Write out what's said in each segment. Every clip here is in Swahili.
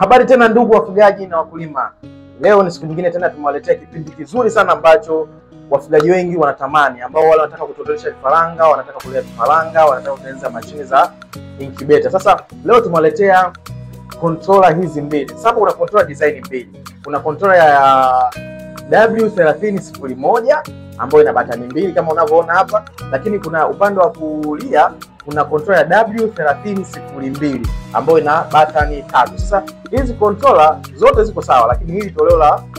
Habari tena ndugu wafugaji na wakulima. Leo ni siku nyingine tena tumewaletea kipindi kizuri sana ambacho wafugaji wengi wanatamani, ambao wale wanataka kutotolesha vifaranga, wanataka kulea vifaranga, wanataka kutengeneza mashine za incubator. Sasa leo tumewaletea controller hizi mbili. Sasa kuna controller design mbili. Kuna controller ya W3001 ambayo ina batani mbili kama unavyoona hapa, lakini kuna upande wa kulia kuna controller ya W3002 ambayo ina batani tatu. Sasa hizi controller zote ziko sawa, lakini hili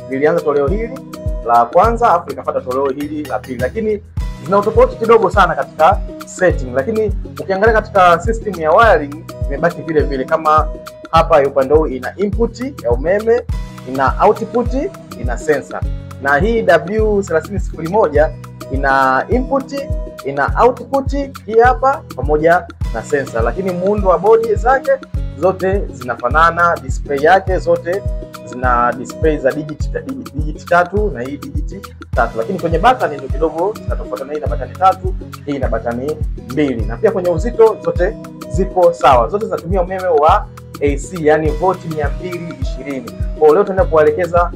lilianza toleo hili la kwanza afu likafuata toleo hili la pili, lakini zina utofauti kidogo sana katika setting. Lakini ukiangalia katika system ya wiring imebaki vile vile. Kama hapa upande huu ina input ya umeme, ina output, ina sensor. Na hii W3001 ina input, ina output hii hapa pamoja na sensor, lakini muundo wa bodi zake zote zinafanana, display yake zote zina display za digit tatu na hii digit tatu, lakini kwenye batani ndio kidogo zinatofautiana. Hii ina batani tatu, hii ina batani mbili, na pia kwenye uzito zote ziko sawa. Zote zinatumia umeme wa AC, yani volti 220. Kwa leo tunaenda kuelekeza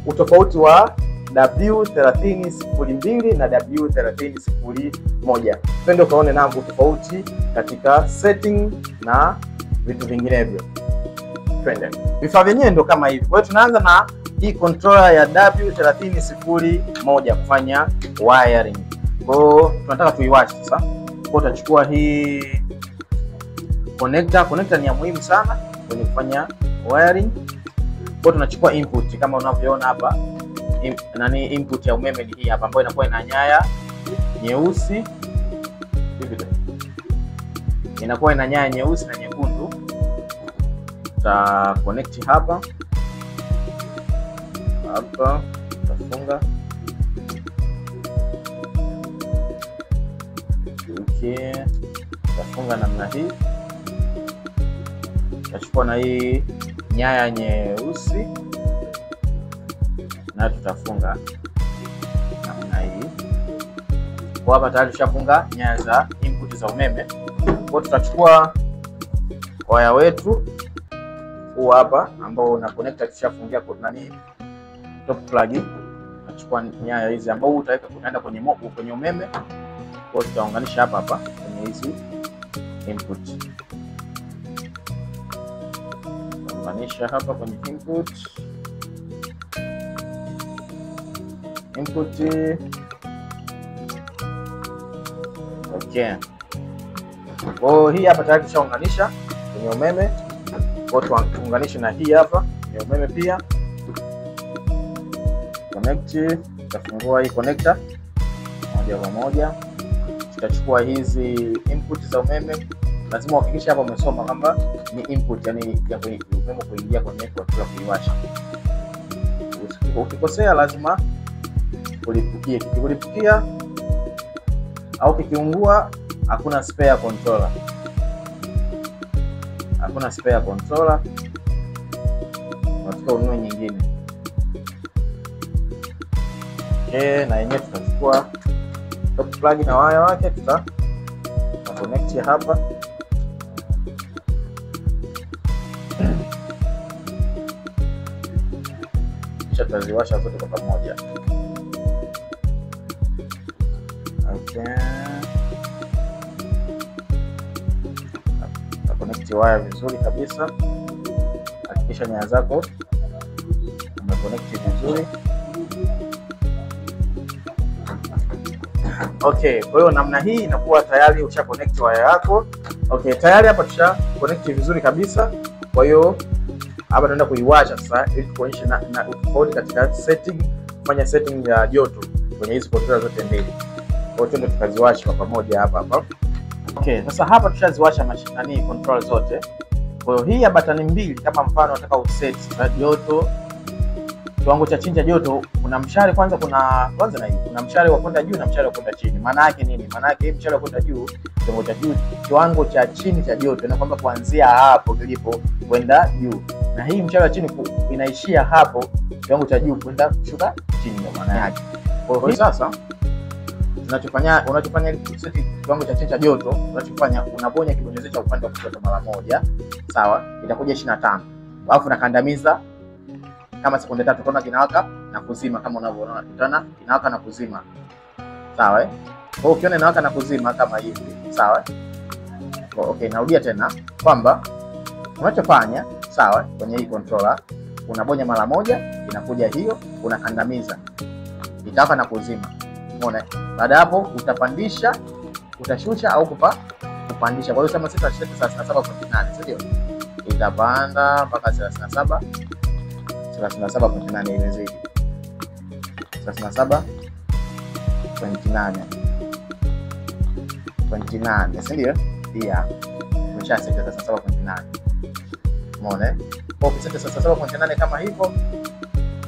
utofauti wa W3002 na W3001. Twende ukaone navyo tofauti katika setting na vitu vinginevyo. Twende. Vifaa vyenyewe ndio kama hivi. Kwa hiyo tunaanza na hii controller ya W3001 kufanya wiring. Kwa hiyo tunataka tuiwashe sasa. Kwa hiyo tutachukua hii connector. Connector ni ya muhimu sana kwenye kufanya wiring. Kwa hiyo tunachukua input kama unavyoona hapa. Input ya umeme ni hii hapa ambayo inakuwa ina nyaya nyeusi hivi. Inakuwa ina nyaya nyeusi na nyekundu. Tuta connect hapa. Tutafunga. Okay. Tutafunga namna hii. Tutachukua na hii nyaya nyeusi na tutafunga namna hii. Kwa hapa tayari tushafunga nyaya za input za umeme. Kwa tutachukua waya wetu huu hapa ambao una connector, tushafungia kwa top plug. Tutachukua nyaya hizi ambao utaweka kunaenda kwenye umeme. Kwa tutaunganisha hapa kwenye hizi input. Unganisha hapa kwenye input. Okay. Kwa hii hapa tayari tushaunganisha kwenye umeme. Kwa tuunganishe na hii hapa kwenye umeme pia. Connect, tutafungua hii connector moja kwa moja. Tutachukua hizi input za umeme. Lazima uhakikishe hapa umesoma kwamba ni input, yani ya umeme kuingia kwenye controller kuiwasha. Ukikosea lazima kulipukie. Kikulipukia au kikiungua hakuna spare controller. Hakuna spare controller. Unataka ununue nyingine. Okay, na yenyewe tutachukua top plug na waya wake tuta connect hapa. Kisha tutaziwasha zote kwa pamoja. Okay. Connect waya vizuri kabisa. Hakikisha nyaya zako umeconnect vizuri. Okay, kwa hiyo namna hii inakuwa tayari usha connect waya yako. Okay, tayari hapa tusha connect vizuri kabisa. Kwa hiyo hapa tunaenda kuiwasha sasa ili kuonyesha na utofauti katika setting, kufanya setting ya joto kwenye hizi controller zote mbili. Kwa hiyo tukaziwasha kwa pamoja hapa. Okay, sasa hapa tushaziwasha mashine control zote. Kwa hiyo hii ya batani mbili, kama mfano unataka uset joto, kiwango cha chini cha joto, kuna mshale kwanza, kuna mshale wa kwenda juu na mshale wa kwenda chini. Maana yake nini? Maana yake hii mshale wa kwenda juu, kiwango cha juu, kiwango cha chini cha joto, na kwamba kuanzia hapo kilipo kwenda juu. Na hii mshale wa chini inaishia hapo, kiwango cha juu kwenda kushuka chini, ndio maana yake. Kwa hiyo sasa unachofanya ili kuseti kiwango cha chini cha joto, unachofanya unabonya kibonyezeo cha upande wa kushoto mara moja, sawa? Itakuja 25. alafu nakandamiza kama sekunde 3, utaona kinawaka na kuzima kama unavyoona, utaona kinawaka na kuzima. Sawa Kwa hiyo ukiona inawaka na kuzima kama hivi, sawa Okay, narudia tena kwamba unachofanya sawa kwenye hii controller unabonya mara moja, inakuja hiyo, unakandamiza, itawaka na kuzima. Umeona? Baada hapo utapandisha, utashusha au kupandisha. Kwa hiyo kama sisi tutashika 37.8, sio? Itapanda mpaka 37.8 imezidi. 37.8, sio? Pia umeshaseta 37.8. Umeona? Kwa ukiseta 37.8 kama hivyo,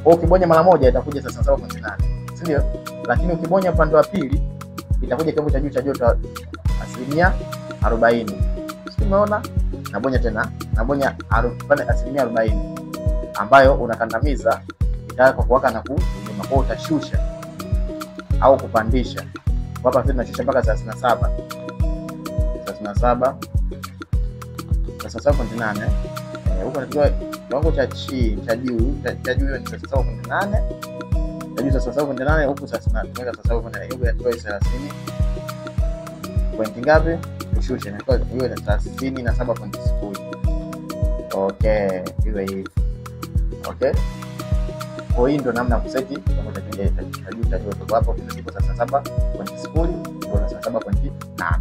ukibonya mara moja itakuja 37.8, sio? Lakini ukibonya upande wa pili itakuja kiwango cha juu cha joto 40%. Umeona? Nabonya tena, nabonya 40% ambayo unakandamiza, itawaka kuwaka na kuzima. Kwa utashusha au kupandisha. Hapa sisi tunashusha mpaka 37.8. Huko ndio kiwango cha chini cha juu ni 37.8. Cha juu 37.8, huko sasa tunaweka 37.8. Huko yatoa 30. Point ngapi? Tushushe na kwa hiyo ni 37.0. Okay, iwe hivi. Okay? Kwa hiyo ndio namna ya kuseti kiwango cha juu cha joto. Hapo tunachukua 37.0 na 37.8.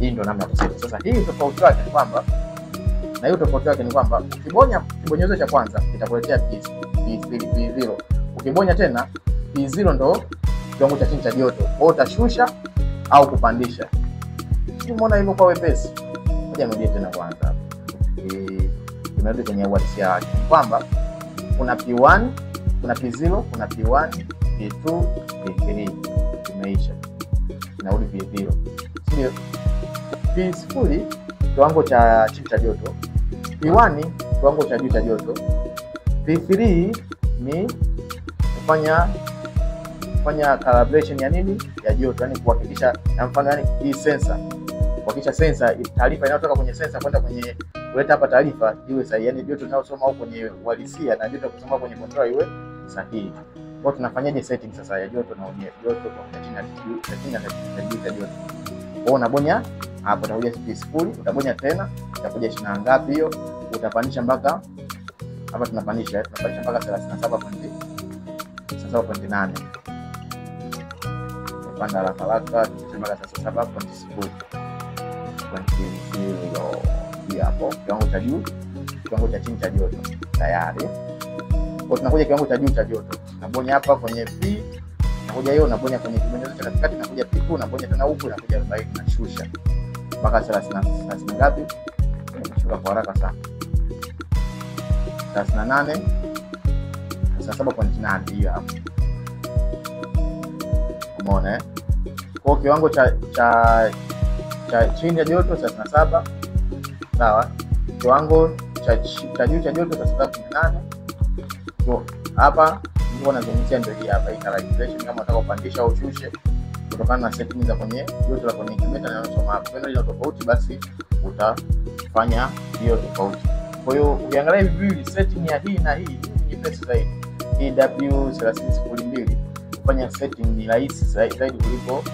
Hii ndio namna ya kuseti. Sasa hii tofauti yake ni kwamba ukibonya kibonyezo cha kwanza itakuletea P0. Ukibonya tena P0 ndo kiwango cha chini cha joto. Kwa utashusha au kupandisha. Umeona hivyo kwa wepesi. Ngoja nirudie tena kwanza. Tunarudi kwenye uhalisia wake. Kwamba kuna P1, kuna P0, kuna P1, P2, P3. Imeisha. Inarudi P0. Sio? P0 kiwango cha chini cha joto, P1 kiwango cha juu cha joto, P3 ni kufanya calibration ya nini, ya joto, yani kuhakikisha, na mfano yani hii sensor, kuhakikisha sensor taarifa inayotoka kwenye sensor kwenda kwenye kuleta hapa taarifa iwe sahihi, yani joto linalosoma huko kwenye uhalisia na joto kusoma kwenye controller iwe sahihi. Kwa tunafanyaje setting sasa ya joto na joto kwa chini na juu cha joto? Kwa unabonya hapo, utakuja P0, utabonya tena, itakuja 20 na ngapi hiyo, utapandisha mpaka hapa, tunapandisha mpaka 37.8. Upanda haraka mpaka 37.0. Hii hapo kiwango cha juu, kiwango cha chini cha joto tayari. Kwa tunakuja kiwango cha juu cha joto, nabonya hapa kwenye P, nakuja hiyo, nabonya kwenye kibonyezo cha katikati, nakuja P2, nabonya tena huku, nakuja 40, nashusha mpaka 30 ngapi? Nimeshuka kwa haraka sana. 38, 37.8 hiyo hapo. Umeona Kwa kiwango cha chini ya joto 37, sawa? Kiwango cha juu cha joto 37.8. So hapa ndio nazungumzia ndio hii hapa, hii calibration, kama unataka kupandisha au ushushe kutokana na settings za kwenye joto la kwenye incubator na unasoma hapo. Kama ile tofauti, basi utafanya hiyo tofauti. Kwa hiyo ukiangalia hivi setting ya hii na hii ni nyepesi zaidi. Hii W3002 kufanya setting ni rahisi zaidi kuliko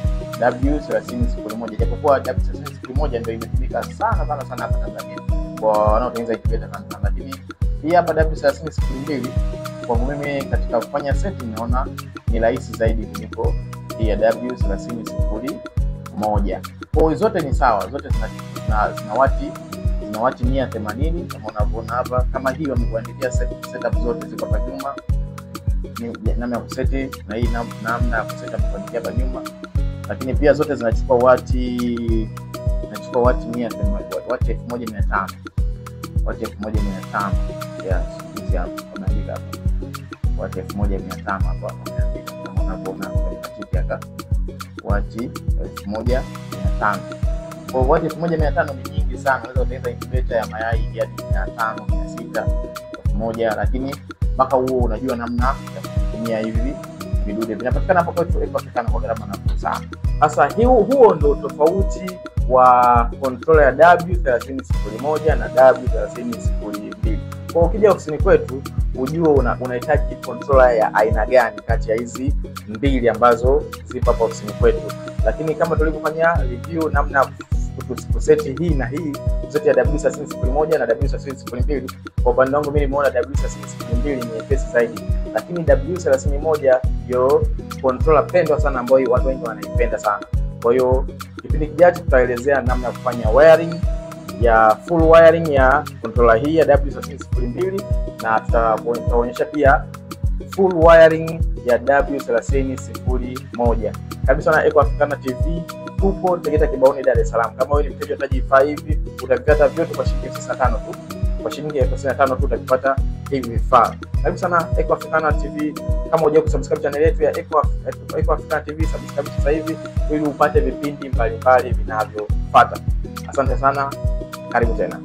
W3001, japokuwa W3001 ndio imetumika sana hapa Tanzania kwa wanaotengeneza incubator Tanzania, lakini hii hapa W3002 kwa mimi katika kufanya setting naona ni rahisi zaidi kuliko hii ya W3001. Kwa zote ni sawa, zote zina wati 180 kama unavyoona hapa. Kama hii wamekuandikia setup zote ziko hapa nyuma, ni namna ya kuseti na hii namna ya kuseti wamekuandikia hapa nyuma, lakini pia zote zinachukua wati 100, wati 1500, wati 1500. Yes, hizi hapa wameandika hapa wati 1500 hapa wameandika kama unavyoona kwenye chiki hapa wati 1500. Kwa wati 1500 ni nyingi sana, unaweza kutengeneza incubator ya mayai hadi 500, 600, 1000, lakini mpaka huo unajua namna ya kutumia hivi vidude. Vinapatikana hapo kwetu Afrika kwa gharama nafuu sana. Sasa huo ndio tofauti wa controller ya W3001 na W3002. Kwa ukija ofisini kwetu ujue unahitaji controller ya aina gani kati ya hizi mbili ambazo zipo hapa ofisini kwetu. Lakini kama tulivyofanya review namna kuseti hii na hii, kuseti ya W3001 na W3002, kwa upande wangu mimi nimeona W3002 ni nyepesi zaidi, lakini W31 ndio controller pendwa sana ambayo watu wengi wanaipenda sana. Kwa hiyo kipindi kijacho tutaelezea namna ya kufanya wiring ya full wiring ya controller hii ya W3002 na tutaonyesha pia full wiring ya W3001. Kabisa na Eco Africana TV, tupo Tegeta Kibaoni, Dar es Salaam. Kama wewe ni mteja unahitaji vifaa hivi, utavipata vyote kwa shilingi 65 tu. Kwa shilingi 65 tu utavipata hivi vifaa. Karibu sana Eco Africana TV. Kama hujai kusubscribe channel yetu ya Eco Africana TV, subscribe sasa hivi ili upate vipindi mbalimbali vinavyofuata. Asante sana. Karibu tena.